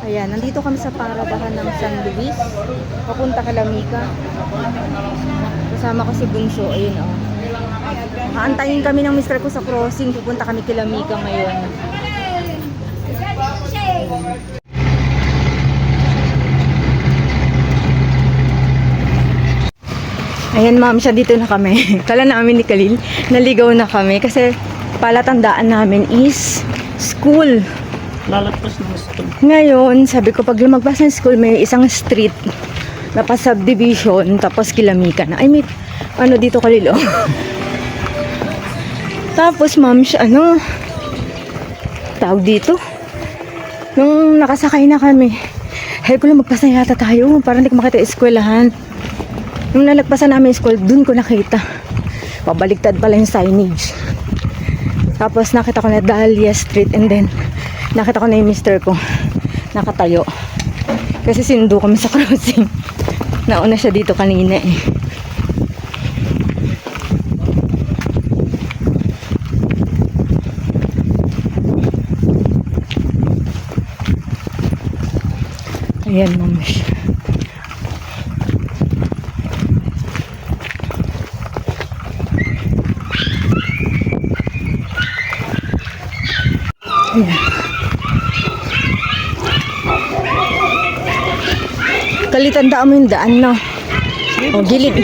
Ayan, nandito kami sa parabahan ng San Luis. Papunta Kalamika. Kasama ko si Bunso. Ayun, oh. Aantayin kami ng mister ko sa crossing. Pupunta kami Kalamika ngayon. Ayan, ma'am, siya dito na kami. Kala namin ni Khalil, naligaw na kami kasi palatandaan namin is school. Lalagpas ng school. Ngayon, sabi ko pag lumagpas ng school, may isang street na pa-subdivision, tapos Kilamika na. Ay, may ano dito Khalil, oh. Tapos, ma'am, siya, ano, tawag dito. Nung nakasakay na kami, hey, ko lang magpasa yata tayo para hindi ko makita yung eskwelahan. Nung nalagpasan namin yung school, dun ko nakita. Pabaliktad pala yung signage. Tapos nakita ko na Dahlia Street and then nakita ko na yung mister ko nakatayo. Kasi sinundo kami sa crossing. Nauna siya dito kanina eh. Ayan, ma'am. Ayan. Kalitandaan mo yung daan, no? O, gilid.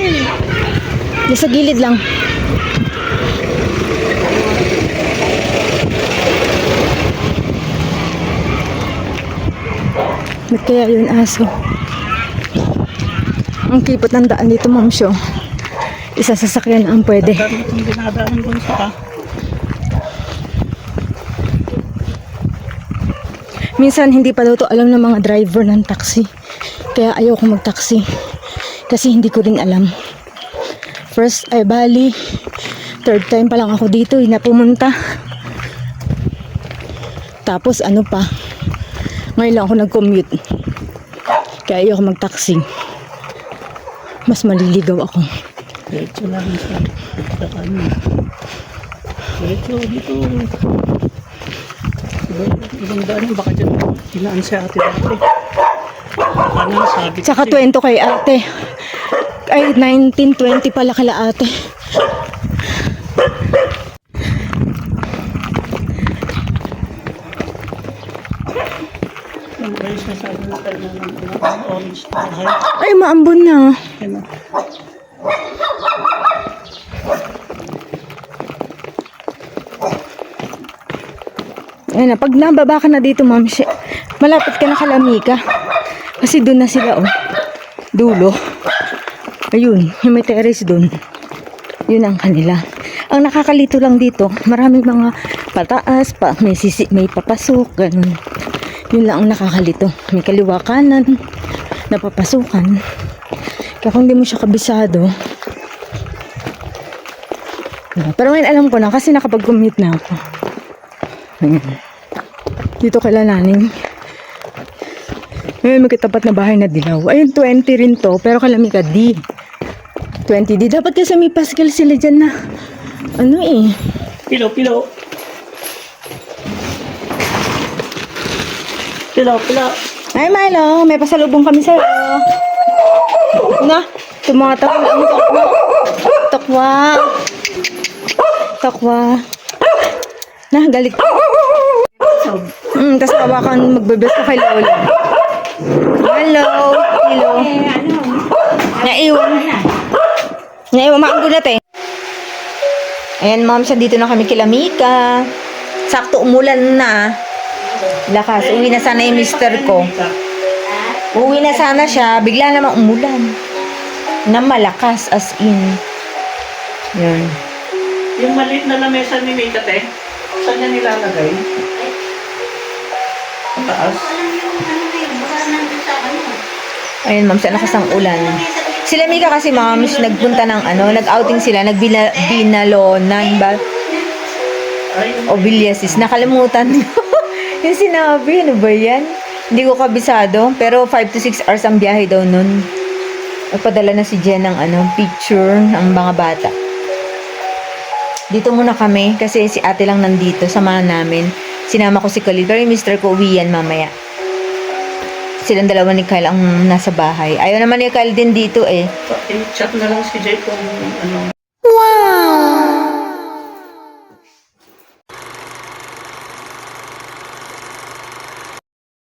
Yung sa gilid lang. Ba't kaya yun aso? Ang kipot ng daan dito, ma'am, siyo. Isa sasakyan ang pwede. Ang dinadaan ko sa Minsan hindi pa daw to alam ng mga driver ng taxi. Kaya ayoko mag-taxi. Kasi hindi ko rin alam. First ay bali, third time pa lang ako dito na pumunta. Tapos ano pa, ngayon lang ako nag-commute. Kaya ayoko mag-taxi. Mas maliligaw ako. diretso lang sa kanya. Diretso dito. Ibang daan yung baka dyan. Hinaan si ate dati. Ano sabi Tsaka kasi, 20 kay ate. Ay, 1920 pala kala ate. yung guys na sabi na tayo ng orange tayo. Ay, maambon na. Yan na. Ayun na, pag nababa ka na dito, ma'am, malapit ka na Kalamika. Kasi doon na sila, oh. Dulo. Ayun, yung may terrace doon. Yun ang kanila. Ang nakakalito lang dito, maraming mga pataas, may papasok, ganun. Yun lang ang nakakalito. May kaliwa kanan, napapasukan. Kaya kung hindi mo siya kabisado. Pero ngayon alam ko na kasi nakapag-commute na ako. Ayan. Dito kay Lananing. May magkatapat na bahay na dilaw. Ayun, 20 rin to. Pero Kalamika D. 20D. Dapat kasi may Pascal sila dyan na. Ano eh. Pilo. Ay, Milo. May pasalubong kami sa'yo. Na, tumatawag ang tokwa. Tokwa. Na, galit. Tapos hawakan magbebes ko kay Lola. Hello. Naiwan maanggulat eh. Ayan, ma'am, siya dito na kami Kilamika. Sakto umulan na. Lakas, uwi na sana yung mister ko. Uwi na sana siya, bigla namang umulan. Na malakas as in. Yan. Yung maliit na lamesa ni Mika, te, saan niya nilalagay? Taas. Ayun, ma'am, siya nakasang ulan. Sila Mika kasi, ma'am, nagpunta ng nag-outing sila, nagbinalonan ba? O Vilyasis. Nakalimutan ko. Yung sinabi, ano ba yan? Hindi ko kabisado, pero 5 to 6 hours ang biyahe daw nun. Nagpadala na si Jen ng picture ng mga bata. Dito muna kami kasi si ate lang nandito, samahan namin. Sinama ko si Khalil. Pero yung mister ko, uwi yan mamaya. Silang dalawa ni Kyle ang nasa bahay. Ayaw naman ni Kyle din dito eh. Chat na lang si Jay kung ano.